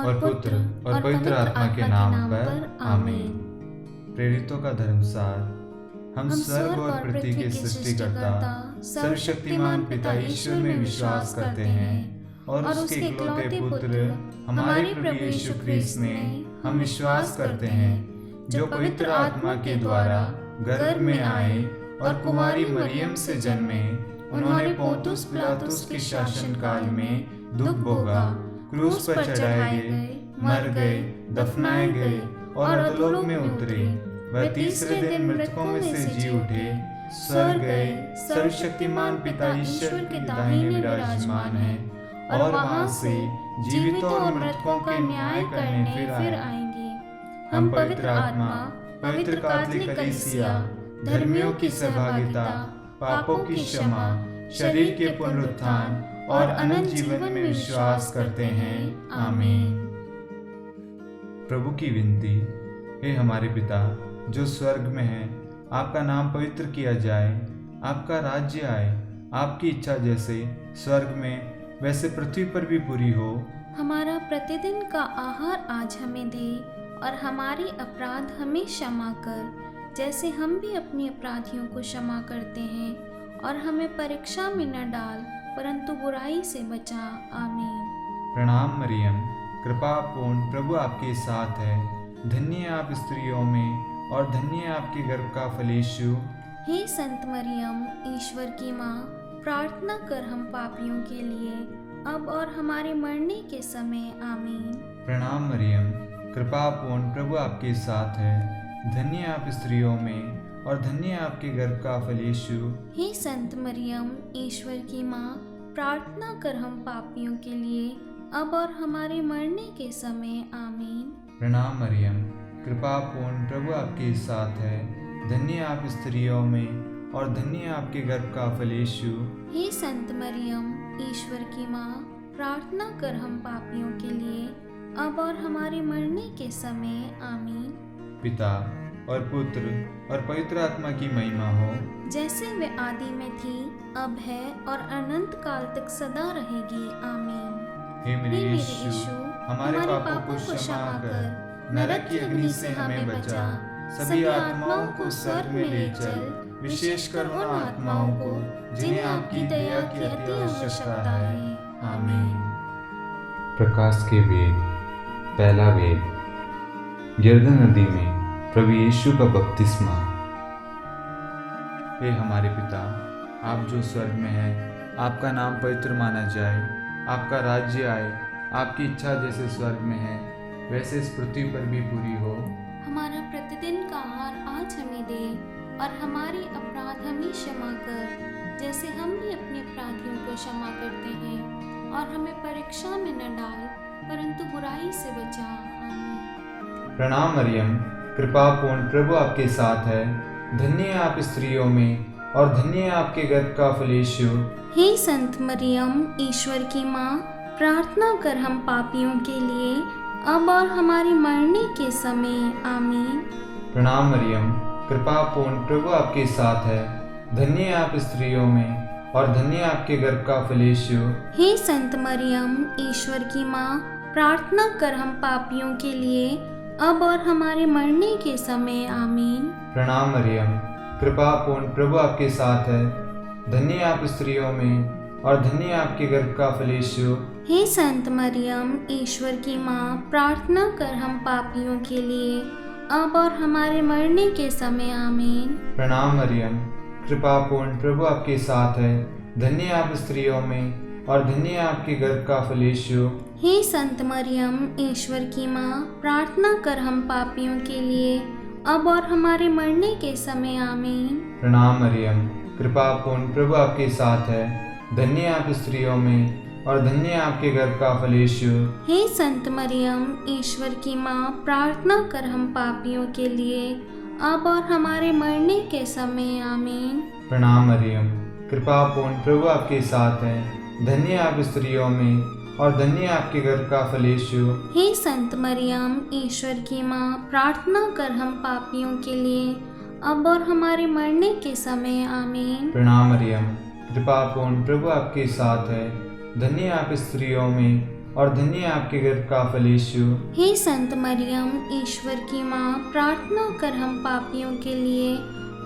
और पुत्र और पवित्र आत्मा के नाम पर आमीन। प्रेरितों का धर्मसार। हम स्वर्ग और पृथ्वी के सृष्टिकर्ता सर्वशक्तिमान पिता ईश्वर में विश्वास करते हैं और उसके इकलौते पुत्र हमारे प्रभु यीशु ख्रीस्त में हम विश्वास करते हैं, जो पवित्र आत्मा के द्वारा गर्भ में आए और कुमारी मरियम से जन्मे। उन्होंने पोंतुस पिलातुस के शासन काल में दुख भोगा, क्रूस पर चढ़ाए गए, मर गए, दफनाए गए और अधोलोक में उतरे। वह तीसरे दिन मृतकों में से जी उठे, स्वर्ग गए, सर्वशक्तिमान पिता ईश्वर के दाहिने विराजमान है और वहां से जीवितों और मृतकों के न्याय करने फिर आएंगे। हम पवित्र आत्मा, पवित्र कैथोलिक कलीसिया, धर्मियों की सहभागिता, पापों की क्षमा, शरीर के पुनरुत्थान और अनंत जीवन में विश्वास करते हैं। आमीन। प्रभु की विनती। हे हमारे पिता जो स्वर्ग में है, आपका नाम पवित्र किया जाए, आपका राज्य आए, आपकी इच्छा जैसे स्वर्ग में वैसे पृथ्वी पर भी पूरी हो। हमारा प्रतिदिन का आहार आज हमें दे और हमारे अपराध हमें क्षमा कर, जैसे हम भी अपने अपराधियों को क्षमा करते हैं, और हमें परीक्षा में न डाल परंतु बुराई से बचा। आमीन। प्रणाम मरियम, कृपा पूर्ण प्रभु आपके साथ है। धन्य आप स्त्रियों में और धन्य आपके गर्भ का फल यीशु। हे संत मरियम, ईश्वर की माँ, प्रार्थना कर हम पापियों के लिए, अब और हमारे मरने के समय। आमीन। प्रणाम मरियम, कृपा पूर्ण प्रभु आपके साथ है। धन्य आप स्त्रियों में और धन्य आपके गर्भ का फल यीशु। हे संत मरियम, ईश्वर की माँ, प्रार्थना कर हम पापियों के लिए, अब और हमारे मरने के समय। आमीन। प्रणाम मरियम, कृपा पूर्ण प्रभु आपके साथ है। धन्य आप स्त्रियों में और धन्य आपके गर्भ का फल यीशु। हे संत मरियम, ईश्वर की माँ, प्रार्थना कर हम पापियों के लिए, अब और हमारे मरने के समय। आमीन। पिता और पुत्र और पवित्र आत्मा की महिमा हो, जैसे वे आदि में थी, अब है और अनंत काल तक सदा रहेगी। आमीन। हे मेरे यीशु, हमारे पापों को क्षमा कर, नरक की अग्नि से हमें बचा, सभी आत्माओं को स्वर्ग में ले चल, विशेषकर उन आत्माओं को जिन्हें आपकी दया की अति आवश्यकता है। आमीन। प्रकाश के वेद। पहला वेद। यरदन नदी में प्रभु यीशु का बपतिस्मा। हे हमारे पिता, आप जो स्वर्ग में हैं, आपका नाम पवित्र माना जाए, आपका राज्य आए, आपकी इच्छा जैसे स्वर्ग में है वैसे इस पृथ्वी पर भी पूरी हो। हमारा प्रतिदिन का आहार आज हमें दे और हमारे अपराध हमें क्षमा कर, जैसे हम भी अपने अपराधियों को क्षमा करते हैं, और हमें परीक्षा में न डाल परंतु बुराई से बचा। आमीन। प्रणाम मरियम, कृपा पूर्ण प्रभु आपके साथ है। धन्य आप स्त्रियों में और धन्य आपके गर्भ का फल यीशु। हे संत मरियम, ईश्वर की माँ, प्रार्थना कर हम पापियों के लिए, अब और हमारे मरने के समय। आमीन। प्रणाम मरियम, कृपा पूर्ण प्रभु आपके साथ है। धन्य आप स्त्रियों में और धन्य आपके गर्भ का फल यीशु। हे संत मरियम, ईश्वर की माँ, प्रार्थना कर हम पापियों के लिए, अब और हमारे मरने के समय। आमीन। प्रणाम मरियम, कृपा पूर्ण प्रभु आपके साथ है। धन्य आप स्त्रियों में और धन्य आपके गर्भ का फल यीशु। हे संत मरियम, ईश्वर की माँ, प्रार्थना कर हम पापियों के लिए, अब और हमारे मरने के समय। आमीन। प्रणाम मरियम, कृपा पूर्ण प्रभु आपके साथ है। धन्य आप स्त्रियों में और धन्य आपके गर्भ का फल यीशु। हे संत मरियम, ईश्वर की माँ, प्रार्थना कर हम पापियों के लिए, अब और हमारे मरने के समय। आमीन। प्रणाम मरियम, कृपा पूर्ण प्रभु आपके साथ है। धन्य आप स्त्रियों में और धन्य आपके गर्भ का फल यीशु। हे संत मरियम, ईश्वर की माँ, प्रार्थना कर हम पापियों के लिए, अब और हमारे मरने के समय। आमीन। प्रणाम मरियम, कृपा पूर्ण प्रभु आपके साथ है। धन्य आप स्त्रियों में और धन्य आपके गर्भ का फल यीशु। हे संत मरियम, ईश्वर की माँ, प्रार्थना कर हम पापियों के लिए, अब और हमारे मरने के समय। आमीन। प्रणाम मरियम, कृपा पूर्ण प्रभु आपके साथ है। धन्य आप स्त्रियों में और धन्य है आपके गर्भ का फल यीशु। हे संत मरियम, ईश्वर की माँ, प्रार्थना कर हम पापियों के लिए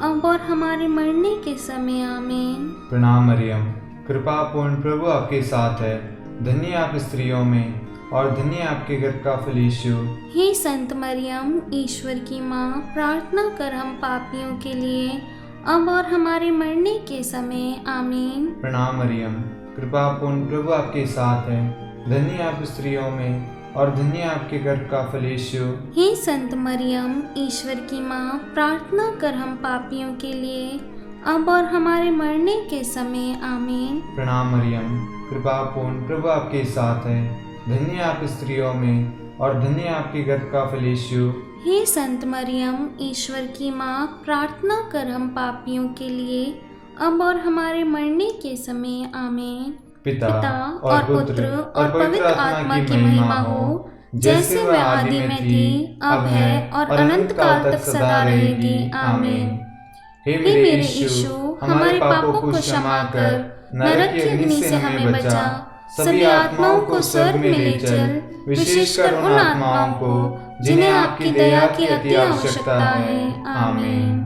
अब और हमारे मरने के समय आमीन। प्रणाम मरियम, कृपा पूर्ण प्रभु आपके साथ है, धन्य है आप स्त्रियों में और धन्य है आपके गर्भ का फल यीशु। हे संत मरियम, ईश्वर की माँ, प्रार्थना कर हम पापियों के लिए अब और हमारे मरने के समय आमीन। प्रणाम मरियम, कृपा पूर्ण प्रभु आपके साथ है, धन्य है आप स्त्रियों में और धन्य है आपके गर्भ का फल यीशु। हे संत मरियम, ईश्वर की माँ, प्रार्थना कर हम पापियों के लिए अब और हमारे मरने के समय आमीन। प्रणाम मरियम, कृपा पूर्ण प्रभु आपके साथ है, धन्य है आप स्त्रियों में और धन्य है आपके गर्भ का फल यीशु। हे संत मरियम, ईश्वर की माँ, प्रार्थना कर हम पापियों के लिए अब और हमारे मरने के समय आमीन। पिता और पुत्र और पवित्र आत्मा की महिमा हो, जैसे वह आदि में थी, अब है और अनंत काल तक सदा रहेगी आमीन। हे मेरे यीशु, हमारे पापों को क्षमा कर, नरक की अग्नि से हमें बचा, सभी आत्माओं को स्वर्ग में ले चल, विशेषकर उन आत्माओं को जिन्हें आपकी दया की अति आवश्यकता है। आमीन।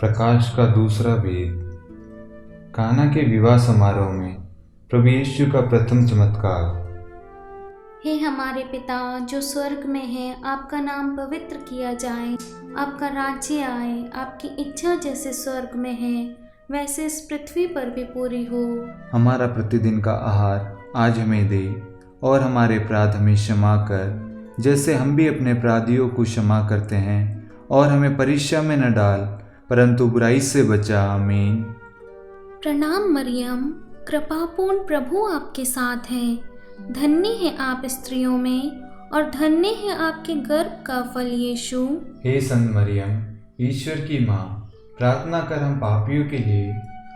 प्रकाश का दूसरा वेद। काना के विवाह समारोह में प्रभु यीशु का प्रथम चमत्कार। हे हमारे पिता जो स्वर्ग में है, आपका नाम पवित्र किया जाए, आपका राज्य आए, आपकी इच्छा जैसे स्वर्ग में है वैसे इस पृथ्वी पर भी पूरी हो। हमारा प्रतिदिन का आहार आज हमें दे और हमारे अपराध हमें क्षमा कर, जैसे हम भी अपने अपराधियों को क्षमा करते हैं, और हमें परीक्षा में न डाल परंतु बुराई से बचा। आमीन। प्रणाम मरियम, कृपापूर्ण प्रभु आपके साथ है, धन्य है आप स्त्रियों में और धन्य है आपके गर्भ का फल यीशु। हे संत मरियम, ईश्वर की माँ, प्रार्थना कर हम पापियों के लिए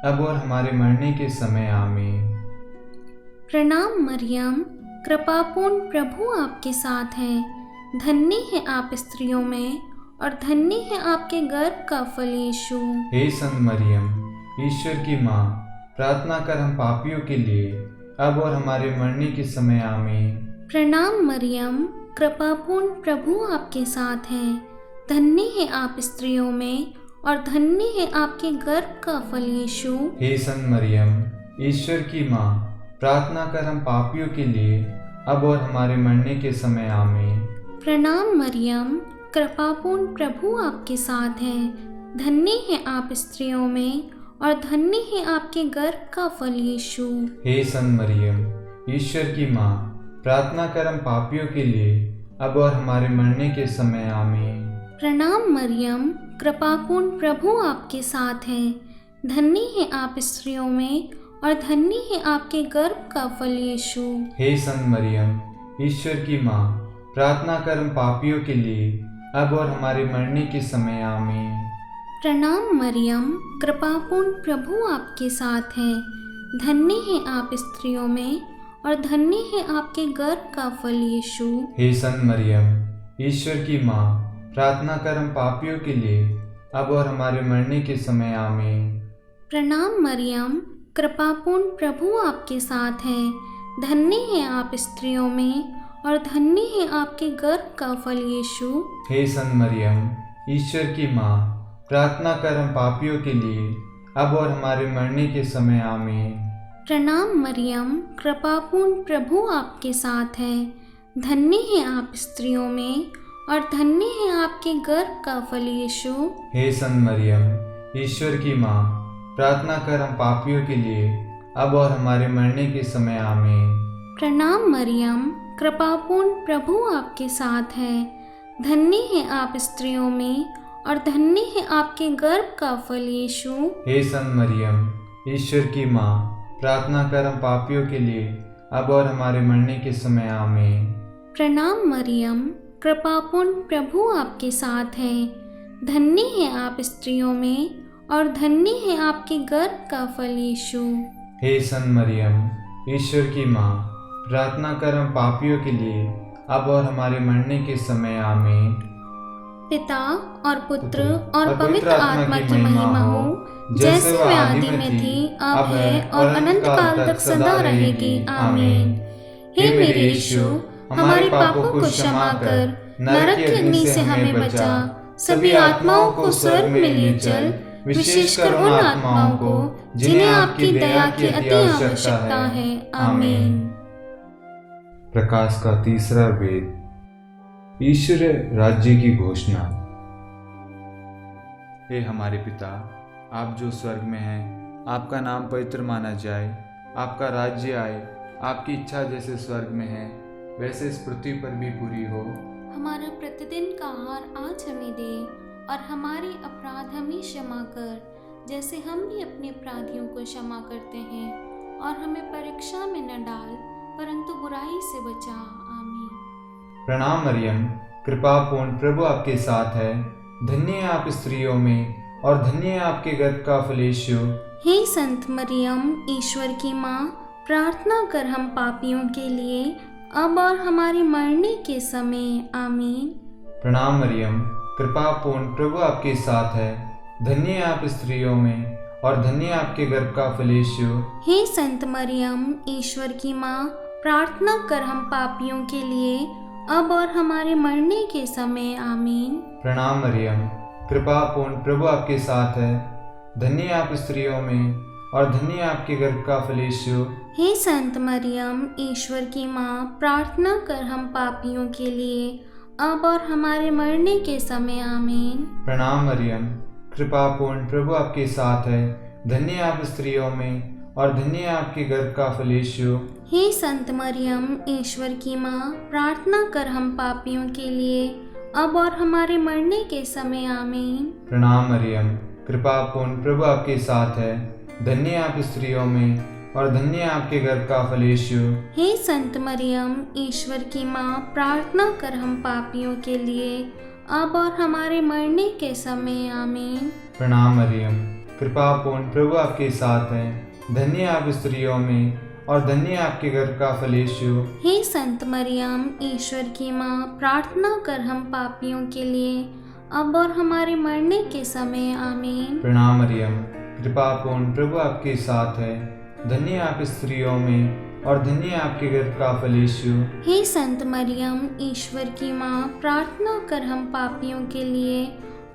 अब और हमारे मरने के समय आमीन। प्रणाम मरियम, कृपापूर्ण प्रभु आपके साथ है, धन्य है आप स्त्रियों में और धन्य है आपके गर्भ का फल यीशु। हे संत मरियम, ईश्वर की माँ, प्रार्थना कर हम पापियों के लिए अब और हमारे मरने के समय आमीन। प्रणाम मरियम, कृपापूर्ण प्रभु आपके साथ है, धन्य है आप स्त्रियों में और धन्य है आपके गर्भ का फल यीशु। हे संत मरियम, ईश्वर की माँ, प्रार्थना कर हम पापियों के लिए अब और हमारे मरने के समय आमीन। प्रणाम मरियम, कृपापूर्ण प्रभु आपके साथ है, धन्य है आप स्त्रियों में और धन्य है आपके गर्भ का फल यीशु। हे संत मरियम, ईश्वर की माँ, प्रार्थना कर हम पापियों के लिए अब और हमारे मरने के समय आमीन। प्रणाम मरियम, कृपापूर्ण प्रभु आपके साथ है, धन्य है आप स्त्रियों में और धन्य है आपके गर्भ का फल यीशु। हे संत मरियम, ईश्वर की माँ, प्रार्थना कर हम पापियों के लिए अब और हमारे मरने के समय आमीन। प्रणाम मरियम, कृपापूर्ण प्रभु आपके साथ है, धन्य है आप स्त्रियों में और धन्य है आपके गर्भ का फल यीशु। हे संत मरियम, ईश्वर की माँ, प्रार्थना कर हम पापियों के लिए अब और हमारे मरने के समय आमीन। प्रणाम मरियम, कृपापूर्ण प्रभु आपके साथ है, धन्य है आप स्त्रियों में और धन्य है आपके गर्भ का फल यीशु। हे संत मरियम, ईश्वर की माँ, प्रार्थना कर हम पापियों के लिए अब और हमारे मरने के समय आमीन। प्रणाम मरियम, कृपापूर्ण प्रभु आपके साथ है, धन्य है आप स्त्रियों में और धन्य है आपके गर्भ का फल यीशु। हे संत मरियम, ईश्वर की माँ, प्रार्थना कर हम पापियों के लिए अब और हमारे मरने के समय आमीन। प्रणाम मरियम, कृपापूर्ण प्रभु आपके साथ है, धन्य है आप स्त्रियों में और धन्य है आपके गर्भ का फल यीशु। हे संत मरियम, ईश्वर की माँ, प्रार्थना कर हम पापियों के लिए अब और हमारे मरने के समय आमीन। प्रणाम मरियम, कृपापूर्ण प्रभु आपके साथ है, धन्य है आप स्त्रियों में और धन्य है आपके गर्भ का फल यीशु। हे संत मरियम, ईश्वर की माँ, प्रार्थना कर हम पापियों के लिए अब और हमारे मरने के समय आमीन। पिता और पुत्र और पवित्र आत्मा की महिमा हो, जैसे वह आदि में थी, अब है और अनंत काल तक सदा रहेगी आमीन। हे मेरे यीशु, हमारे पापों को क्षमा कर, नरक की अग्नि से हमें बचा, सभी आत्माओं को स्वर्ग में ले चल, विशेषकर उन आत्माओं को जिन्हें आपकी दया की अति आवश्यकता है। आमीन। प्रकाश का तीसरा वेद, ईश्वर राज्य की घोषणा। हे हमारे पिता, आप जो स्वर्ग में हैं, आपका नाम पवित्र माना जाए, आपका राज्य आए, आपकी इच्छा जैसे स्वर्ग में है वैसे इस पृथ्वी पर भी पूरी हो। हमारा प्रतिदिन का आहार आज हमें दे, और हमारे अपराध हमें क्षमा कर, जैसे हम भी अपने अपराधियों को क्षमा करते हैं, और हमें परीक्षा में न डाल, परंतु बुराई से बचा। आमीन। प्रणाम मरियम, कृपा पूर्ण प्रभु आपके साथ है, धन्य है आप स्त्रियों में और धन्य है आपके गर्भ का फल यीशु। हे संत मरियम, ईश्वर की माँ, प्रार्थना कर हम पापियों के लिए, अब और हमारे मरने के समय। आमीन। प्रणाम मरियम, कृपा पूर्ण प्रभु आपके साथ है, धन्य है आप स्त्रियों में और धन्य है आपके गर्भ का फल यीशु। हे संत मरियम, ईश्वर की माँ, प्रार्थना कर हम पापियों के लिए, अब और हमारे मरने के समय। आमीन। प्रणाम मरियम, कृपा पूर्ण प्रभु आपके साथ है, धन्य है आप स्त्रियों में और धन्य है आपके गर्भ का फल यीशु। हे संत मरियम, ईश्वर की माँ, प्रार्थना कर हम पापियों के लिए, अब और हमारे मरने के समय। आमीन। प्रणाम मरियम, कृपा पूर्ण प्रभु आपके साथ है, धन्य है आप स्त्रियों में और धन्य है आपके गर्भ का फल यीशु। हे संत मरियम, ईश्वर की माँ, प्रार्थना कर हम पापियों के लिए, अब और हमारे मरने के समय। आमीन। प्रणाम मरियम, कृपा पूर्ण प्रभु आपके साथ है, धन्य है आप स्त्रियों में और धन्य है आपके गर्भ का फल यीशु। हे संत मरियम, ईश्वर की माँ, प्रार्थना कर हम पापियों के लिए, अब और हमारे मरने के समय। आमीन। प्रणाम मरियम, कृपा पूर्ण प्रभु आपके साथ है, धन्य है आप स्त्रियों में और धन्य है आपके गर्भ का फल यीशु। हे संत मरियम, ईश्वर की माँ, प्रार्थना कर हम पापियों के लिए, अब और हमारे मरने के समय। आमीन। प्रणाम मरियम, कृपा पूर्ण प्रभु आपके साथ है, धन्य है आप स्त्रियों में और धन्य है आपके गर्भ का फल यीशु। हे संत मरियम, ईश्वर की माँ, प्रार्थना कर हम पापियों के लिए,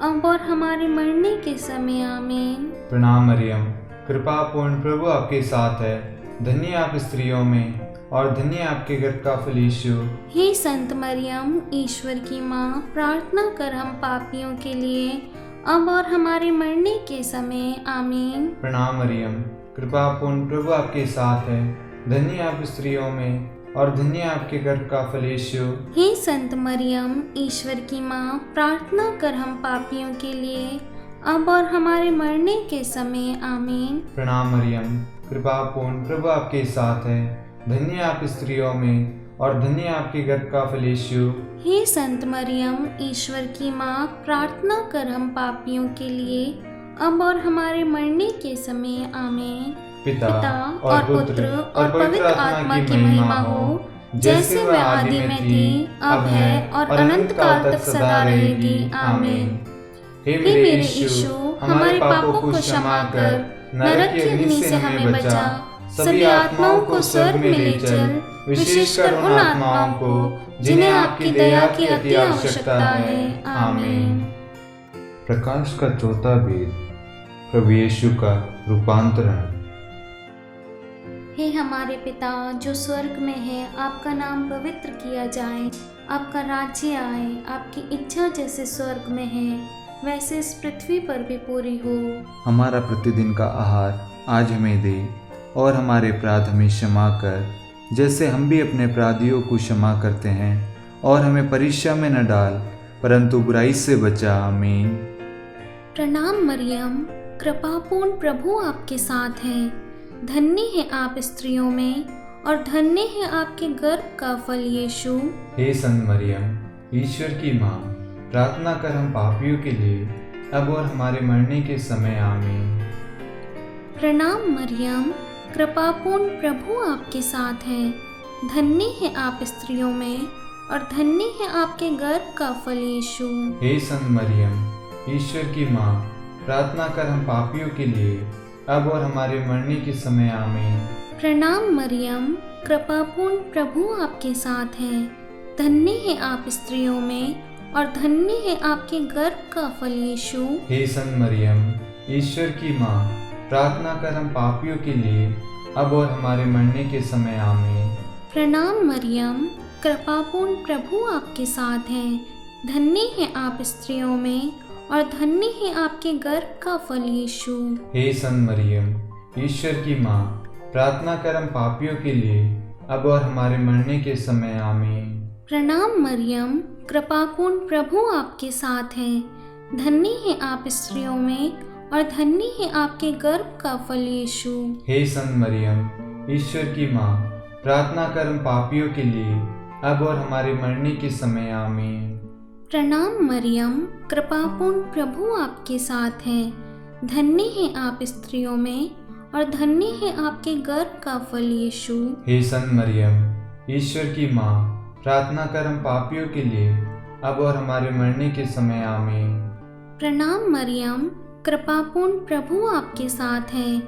अब और हमारे मरने के समय। आमीन। प्रणाम मरियम, कृपा पूर्ण प्रभु आपके साथ है, धन्य है आप स्त्रियों में और धन्य है आपके गर्भ का फल यीशु। हे संत मरियम, ईश्वर की माँ, प्रार्थना कर हम पापियों के लिए, अब और हमारे मरने के समय। आमीन। प्रणाम मरियम, कृपा पूर्ण प्रभु आपके साथ है, धन्य है आप स्त्रियों में और धन्य है आपके गर्भ का फल यीशु। हे संत मरियम, ईश्वर की माँ, प्रार्थना कर हम पापियों के लिए, अब और हमारे मरने के समय। आमीन। प्रणाम मरियम, कृपा पूर्ण प्रभु आपके साथ है, धन्य है आप स्त्रियों में और धन्य है आपके गर्भ का फल यीशु। हे संत मरियम, ईश्वर की माँ, प्रार्थना कर हम पापियों के लिए, अब और हमारे मरने के समय। आमीन। पिता और पुत्र और पवित्र आत्मा की महिमा हो, जैसे वह आदि में थी, अब है और अनंत काल तक सदा रहेगी। आमीन। हे मेरे यीशु, हमारे पापों को क्षमा कर, नरक की अग्नि से हमें बचा, सभी आत्माओं को स्वर्ग में ले चल, विशेषकर उन आत्माओं को जिन्हें आपकी दया की अति आवश्यकता है। आमीन। प्रकाश का चौथा वेद, प्रभु यीशु का रूपांतरण। हे हमारे पिता जो स्वर्ग में है, आपका नाम पवित्र किया जाए, आपका राज्य आए, आपकी इच्छा जैसे स्वर्ग में है वैसे इस पृथ्वी पर भी पूरी हो। हमारा प्रतिदिन का आहार आज हमें दे, और हमारे अपराध हमें क्षमा कर, जैसे हम भी अपने अपराधियों को क्षमा करते हैं, और हमें परीक्षा में न डाल, परंतु बुराई से बचा। आमीन। प्रणाम मरियम, कृपापूर्ण प्रभु आपके साथ है, धन्य है आप स्त्रियों में और धन्य है आपके गर्भ का फल यीशु। हे संत मरियम, ईश्वर की माँ, प्रार्थना कर हम पापियों के लिए, अब और हमारे मरने के समय। आमीन। प्रणाम मरियम, कृपापूर्ण प्रभु आपके साथ है, धन्य है आप स्त्रियों में और धन्य है आपके गर्भ का फल यीशु। हे संत मरियम, ईश्वर की माँ, प्रार्थना कर हम पापियों के लिए, अब और हमारे मरने के समय। आमीन। प्रणाम मरियम, कृपापूर्ण प्रभु आपके साथ है। धन्य है आप स्त्रियों में और धन्य है आपके गर्भ का फल यीशु। हे संत मरियम, ईश्वर की माँ, प्रार्थना कर हम पापियों के लिए अब और हमारे मरने के समय आमीन। प्रणाम मरियम, कृपापूर्ण प्रभु आपके साथ है। धन्य है आप स्त्रियों में और धन्य है आपके गर्भ का फल यीशु। हे संत मरियम, ईश्वर की माँ, प्रार्थना कर हम पापियों के लिए अब और हमारे मरने के समय आमीन। प्रणाम मरियम, कृपापूर्ण प्रभु आपके साथ है। धन्य है आप स्त्रियों में और धन्य है आपके गर्भ का फल यीशु। हे संत मरियम, ईश्वर की माँ, प्रार्थना कर हम पापियों के लिए अब और हमारे मरने के समय आमीन। प्रणाम मरियम, कृपापूर्ण प्रभु आपके साथ है। धन्य है आप स्त्रियों में और धन्य है आपके गर्भ का फल यीशु। हे संत मरियम, ईश्वर की माँ, प्रार्थना कर हम पापियों के लिए अब और हमारे मरने के समय आमीन। प्रणाम मरियम, कृपापूर्ण प्रभु आपके साथ है।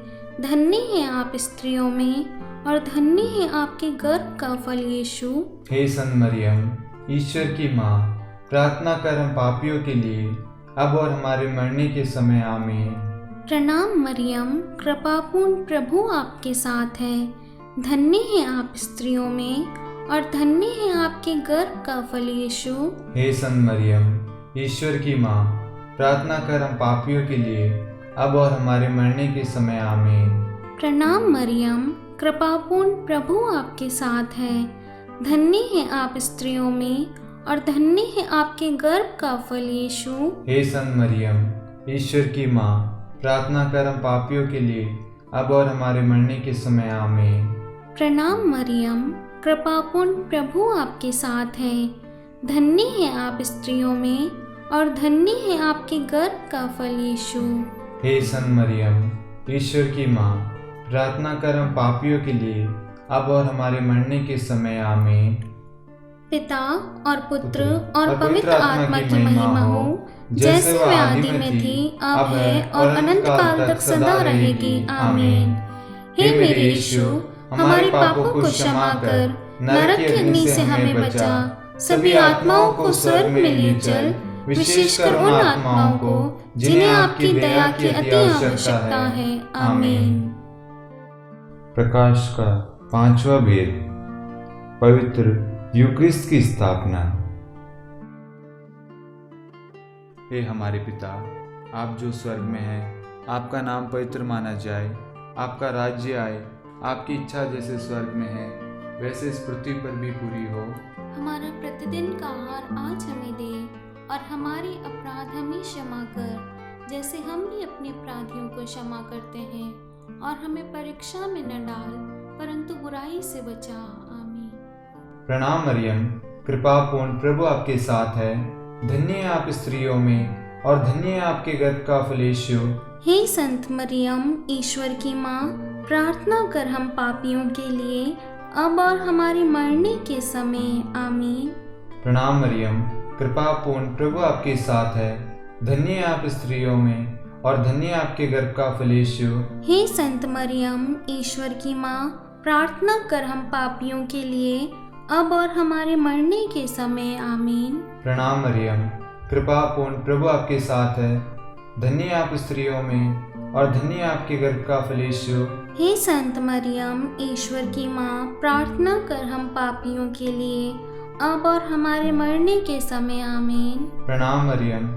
धन्य है आप स्त्रियों में और धन्य है आपके गर्भ का फल यीशु। हे संत मरियम, ईश्वर की माँ, प्रार्थना कर हम पापियों के लिए अब और हमारे मरने के समय आमीन। प्रणाम मरियम, कृपापूर्ण प्रभु आपके साथ है। धन्य है आप स्त्रियों में और धन्य है आपके गर्भ का फल यीशु। हे संत मरियम, ईश्वर की माँ, प्रार्थना कर हम पापियों के लिए अब और हमारे मरने के समय आमीन। प्रणाम मरियम, कृपापूर्ण प्रभु आपके साथ है। धन्य है आप स्त्रियों में और धन्य है आपके गर्भ का फल यीशु। हे संत मरियम, ईश्वर की माँ, प्रार्थना कर हम पापियों के लिए अब और हमारे मरने के समय आमीन। प्रणाम मरियम, कृपापूर्ण प्रभु आपके साथ है। धन्य है आप स्त्रियों में और धन्य है आपके गर्भ का फल यीशु। हे संत मरियम, ईश्वर की माँ, प्रार्थना कर हम पापियों के लिए अब और हमारे मरने के समय आमीन। पिता और पुत्र और पवित्र आत्मा की महिमा हो, जैसे वह आदि में थी, अब है और अनंत काल तक सदा रहेगी। आमीन। हे मेरे यीशु, हमारे पापों को क्षमा कर नरक की अग्नि से हमें बचा, सभी आत्माओं को स्वर्ग में ले चल, विशेषकर उन आत्माओं को जिन्हें आपकी दया की अति आवश्यकता है। आमीन। प्रकाश का पांचवा भेद, पवित्र यूक्रिस्ट की स्थापना। हे हमारे पिता, आप जो स्वर्ग में हैं, आपका नाम पवित्र माना जाए, आपका राज्य आए, आपकी इच्छा जैसे स्वर्ग में है वैसे इस पृथ्वी पर भी पूरी हो। हमारा प्रतिदिन का आहार आज हमें दे और हमारे अपराध हमें क्षमा कर, जैसे हम भी अपने अपराधियों को क्षमा करते हैं, और हमें परीक्षा में न डाल परंतु बुराई से बचा। आमीन। प्रणाम मरियम, कृपा पूर्ण प्रभु आपके साथ है। धन्य है आप स्त्रियों में और धन्य है आपके गर्भ का फल यीशु। हे संत मरियम, ईश्वर की माँ, प्रार्थना कर हम पापियों के लिए अब और हमारे मरने के समय। आमीन। प्रणाम मरियम, कृपा पूर्ण प्रभु आपके साथ है। धन्य है आप स्त्रियों में और धन्य है आपके गर्भ का फल यीशु। हे संत मरियम, ईश्वर की माँ, प्रार्थना कर हम पापियों के लिए अब और हमारे मरने के समय। आमीन। प्रणाम मरियम, कृपा पूर्ण प्रभु आपके साथ है। धन्य है आप स्त्रियों में और धन्य है आपके गर्भ का फल यीशु। हे संत मरियम, ईश्वर की माँ, प्रार्थना कर हम पापियों के लिए अब और हमारे मरने के समय। आमीन। प्रणाम मरियम,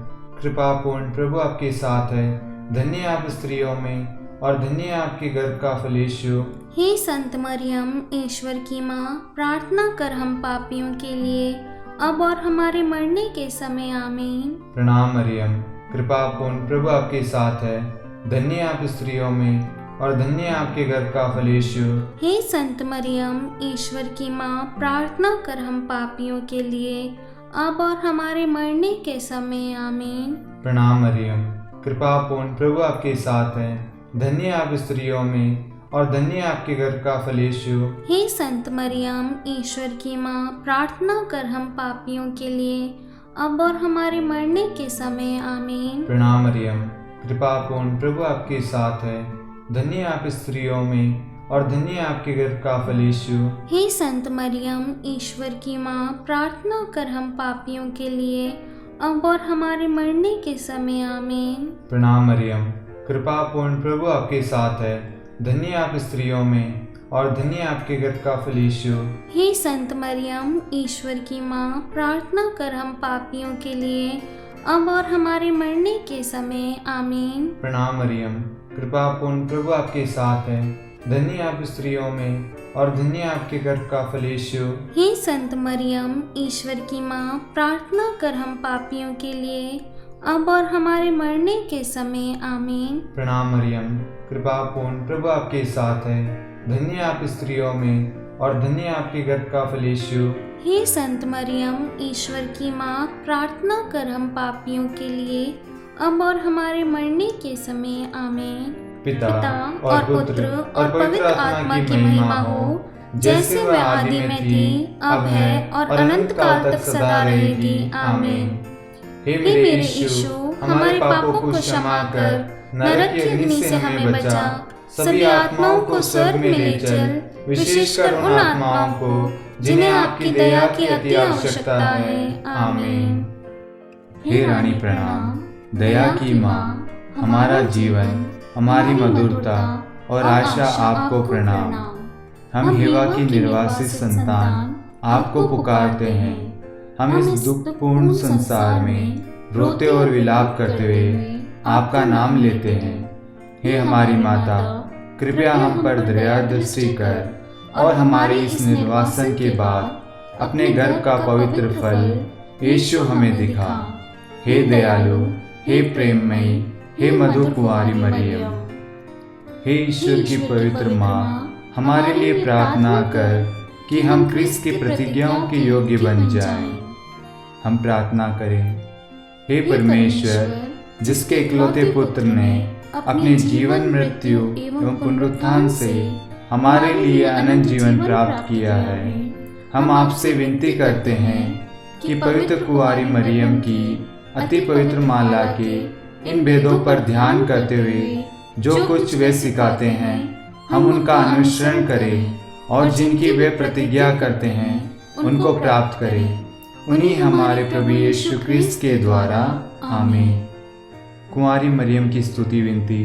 कृपा पूर्ण प्रभु आपके साथ है। धन्य है आप स्त्रियों में और धन्य है आपके गर्भ का फल यीशु। हे संत मरियम, ईश्वर की माँ, प्रार्थना कर हम पापियों के लिए अब और हमारे मरने के समय। आमीन। प्रणाम मरियम, कृपा पूर्ण प्रभु आपके साथ है। धन्य है आप स्त्रियों में और धन्य है आपके गर्भ का फल यीशु। हे संत मरियम, ईश्वर की माँ, प्रार्थना कर हम पापियों के लिए अब और हमारे मरने के समय। आमीन। प्रणाम मरियम, कृपा पूर्ण प्रभु आपके साथ है। धन्य है आप स्त्रियों में और धन्य है आपके गर्भ का फल यीशु। हे संत मरियम, ईश्वर की माँ, प्रार्थना कर हम पापियों के लिए अब और हमारे मरने के समय। आमीन। प्रणाम मरियम, कृपा पूर्ण प्रभु आपके साथ है। धन्य है आप स्त्रियों में और धन्य आपके गर्भ का फल यीशु। हे संत मरियम, ईश्वर की माँ, प्रार्थना कर हम पापियों के लिए अब और हमारे मरने के समय। आमीन। प्रणाम मरियम, कृपा पूर्ण प्रभु आपके साथ है। धन्य आप स्त्रियों में और धन्य आपके गर्भ का फल यीशु। हे संत मरियम, ईश्वर की माँ, प्रार्थना कर हम पापियों के लिए अब और हमारे मरने के समय। आमीन। प्रणाम मरियम, कृपा पूर्ण प्रभु आपके साथ है। धन्य आप स्त्रियों में और धन्य आपके गर्भ का फल यीशु। हे संत मरियम, ईश्वर की माँ, प्रार्थना कर हम पापियों के लिए अब और हमारे मरने के समय। आमीन। प्रणाम मरियम, कृपा पूर्ण प्रभु आपके साथ है। धन्य आप स्त्रियों में और धन्य आपके गर्भ का फल यीशु। हे संत मरियम, ईश्वर की माँ, प्रार्थना कर हम पापियों के लिए अब और हमारे मरने के समय। आमीन। पिता और पुत्र और पवित्र आत्मा की महिमा हो, जैसे वह आदि में थी, अब है और अनंत काल तक सदा रहेगी। आमीन। हे मेरे यीशु, हमारे पापों को क्षमा कर नरक की अग्नि से हमें बचा। सभी आत्माओं को स्वर्ग में ले चल, विशेषकर उन आत्माओं को जिन्हें आपकी दया की अति आवश्यकता है। आमीन। हे रानी प्रणाम, दया की माँ, हमारा जीवन, हमारी मधुरता और आशा आपको प्रणाम। हम हेवा की निर्वासित संतान आपको पुकारते हैं। हम इस दुखपूर्ण संसार में रोते और विलाप करते हुए आपका नाम लेते हैं। हे हमारी माता, कृपया हम पर दया दृष्टि कर और हमारे इस निर्वासन के बाद अपने गर्भ का पवित्र फल यीशु हमें दिखा। हे दयालु, हे प्रेममयी, हे मधु कुंवारी मरियम, हे ईश्वर की पवित्र माँ, हमारे लिए प्रार्थना कर कि हम क्रिस्त की प्रतिज्ञाओं के योग्य बन जाएं। हम प्रार्थना करें। हे परमेश्वर, जिसके इकलौते पुत्र ने अपने जीवन, मृत्यु एवं पुनरुत्थान से हमारे लिए अनंत जीवन प्राप्त किया है, हम आपसे विनती करते हैं कि पवित्र कुंवारी मरियम की अति पवित्र माला के इन भेदों पर ध्यान करते हुए जो कुछ वे सिखाते हैं, हम उनका अनुसरण करें और जिनकी वे प्रतिज्ञा करते हैं उनको प्राप्त करें। उन्हीं हमारे प्रभु यीशु क्रिस्त के द्वारा। आमीन। कुंवारी मरियम की स्तुति विनती।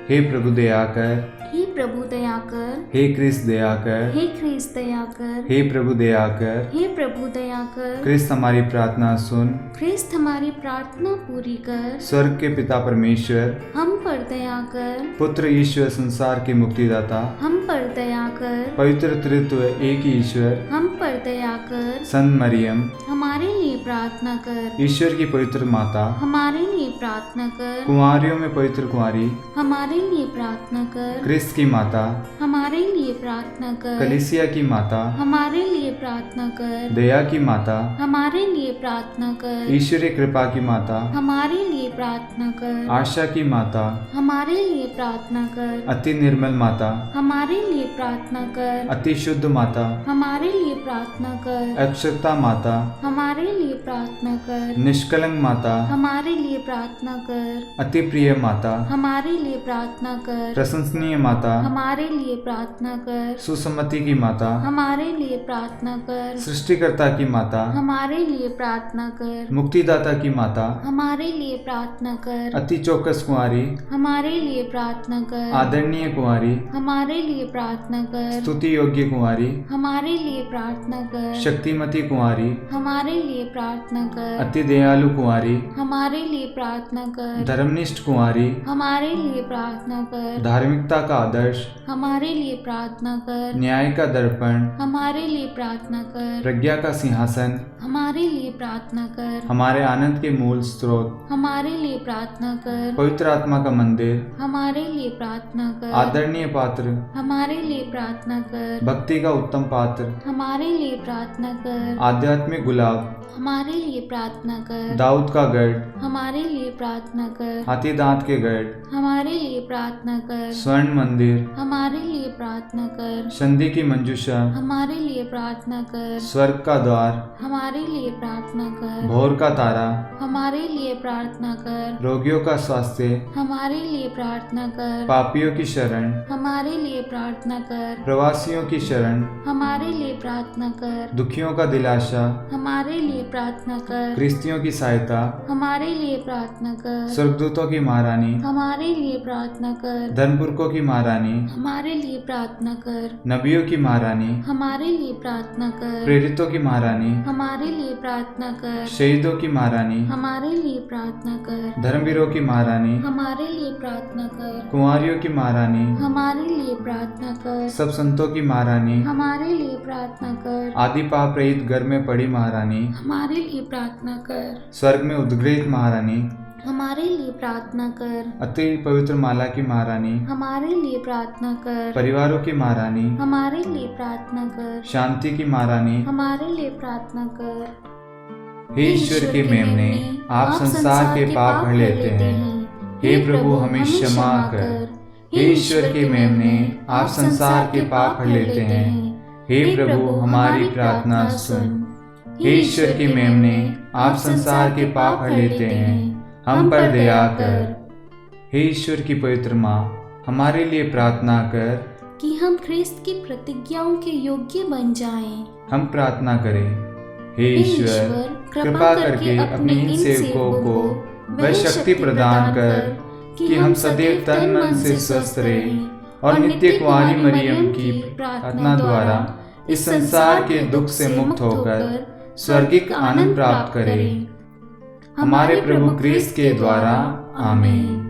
हे प्रभु दया कर, हे प्रभु दया कर, हे क्रिस्त दया कर, हे क्रिस्त दया कर, हे प्रभु दया कर, हे प्रभु दया कर। क्रिस्त हमारी प्रार्थना सुन, क्रिस्त हमारी प्रार्थना पूरी कर। स्वर्ग के पिता परमेश्वर, हम पर दया कर। पुत्र ईश्वर संसार के मुक्तिदाता, हम पर दया कर। पवित्र त्रित्व एक ही ईश्वर, हम पर दया कर। संत मरियम, हमारे लिए प्रार्थना कर। ईश्वर की पवित्र माता, हमारे लिए प्रार्थना कर। कुंवारियों में पवित्र कुंवारी, हमारे लिए प्रार्थना कर। क्रिस्त की माता, हमारे लिए प्रार्थना कर। कलीसिया की माता, हमारे लिए प्रार्थना कर। दया की माता, हमारे लिए प्रार्थना कर। ईश्वरीय कृपा की माता, हमारे लिए प्रार्थना कर। आशा की माता, हमारे लिए प्रार्थना कर। अति निर्मल माता, हमारे लिए प्रार्थना कर। अति शुद्ध माता, हमारे लिए प्रार्थना कर। अक्षरता माता, हमारे लिए प्रार्थना कर। निष्कलंक माता, हमारे लिए प्रार्थना कर। अति प्रिय माता, हमारे लिए प्रार्थना कर। प्रशंसनीय माता, हमारे लिए प्रार्थना कर। सुसम्मति की माता, हमारे लिए प्रार्थना कर। सृष्टिकर्ता की माता, हमारे लिए प्रार्थना कर। मुक्तिदाता की माता, हमारे लिए प्रार्थना कर। अति चौकस कुंवारी, हमारे लिए प्रार्थना कर। आदरणीय कुंवारी, हमारे लिए प्रार्थना कर। स्तुति योग्य कुंवारी, हमारे लिए प्रार्थना कर। शक्तिमती कुंवारी, हमारे लिए प्रार्थना कर। अति दयालु कुंवारी, हमारे लिए प्रार्थना कर। धर्मनिष्ठ कुंवारी, हमारे लिए प्रार्थना कर। धार्मिकता का आदर्श, हमारे लिए प्रार्थना कर। न्याय का दर्पण, हमारे लिए प्रार्थना कर। प्रज्ञा का सिंहासन, हमारे लिए प्रार्थना कर। हमारे आनंद के मूल स्रोत, हमारे लिए प्रार्थना कर। पवित्र आत्मा का मंदिर, हमारे लिए प्रार्थना कर। आदरणीय पात्र, हमारे लिए प्रार्थना कर। भक्ति का उत्तम पात्र, हमारे लिए प्रार्थना कर। आध्यात्मिक गुलाब, हमारे लिए प्रार्थना कर। दाऊद का गढ़, हमारे लिए प्रार्थना कर। हाथी दांत के गढ़, हमारे लिए प्रार्थना कर। स्वर्ण मंदिर, मंदिर, हमारे लिए प्रार्थना कर। संधि की मंजूषा, हमारे लिए प्रार्थना कर। स्वर्ग का द्वार, हमारे लिए प्रार्थना कर। भोर का तारा, हमारे लिए प्रार्थना कर। रोगियों का स्वास्थ्य, हमारे लिए प्रार्थना कर। पापियों की शरण, हमारे लिए प्रार्थना कर। प्रवासियों की शरण, हमारे लिए प्रार्थना कर। दुखियों का दिलासा, हमारे लिए प्रार्थना कर। गृहस्थियों की सहायता, हमारे लिए प्रार्थना कर। स्वर्गदूतों की महारानी, हमारे लिए प्रार्थना कर। धर्मपुरखों की महारानी, हमारे लिए प्रार्थना कर। नबियों की महारानी, हमारे लिए प्रार्थना कर। प्रेरितों की महारानी, हमारे लिए प्रार्थना कर। शहीदों की महारानी, हमारे लिए प्रार्थना कर। धर्मवीरों की महारानी, हमारे लिए प्रार्थना कर। कुंवारियों की महारानी, हमारे लिए प्रार्थना कर। सब संतों की महारानी, हमारे लिए प्रार्थना कर। आदि पाप रहित घर में पड़ी महारानी, हमारे लिए प्रार्थना कर। स्वर्ग में उद्गृहित महारानी, हमारे लिए प्रार्थना कर। अति पवित्र माला की महारानी, हमारे लिए प्रार्थना कर। परिवारों की महारानी, हमारे लिए प्रार्थना कर। शांति की महारानी, हमारे लिए प्रार्थना कर। हे ईश्वर के मेमने, आप संसार के पाप हर लेते हैं, हे प्रभु हमें क्षमा कर। हे ईश्वर के मेमने, आप संसार के पाप हर लेते हैं, हे प्रभु हमारी प्रार्थना सुन। हे ईश्वर के मेमने, आप संसार के पाप हर लेते हैं, हम पर दया कर। हे ईश्वर की पवित्र माँ, हमारे लिए प्रार्थना कर कि हम ख्रिस्त की प्रतिज्ञाओं के योग्य बन जाएं। हम प्रार्थना करें। हे ईश्वर, कृपा करके अपने इन सेवकों को वह शक्ति प्रदान कर कि हम सदैव तन मन से स्वस्थ रहें और नित्य कुंवारी मरियम की प्रार्थना द्वारा इस संसार के दुख से मुक्त होकर स्वर्गिक आनंद प्राप्त करें। हमारे प्रभु क्रिस्त के द्वारा, आमीन।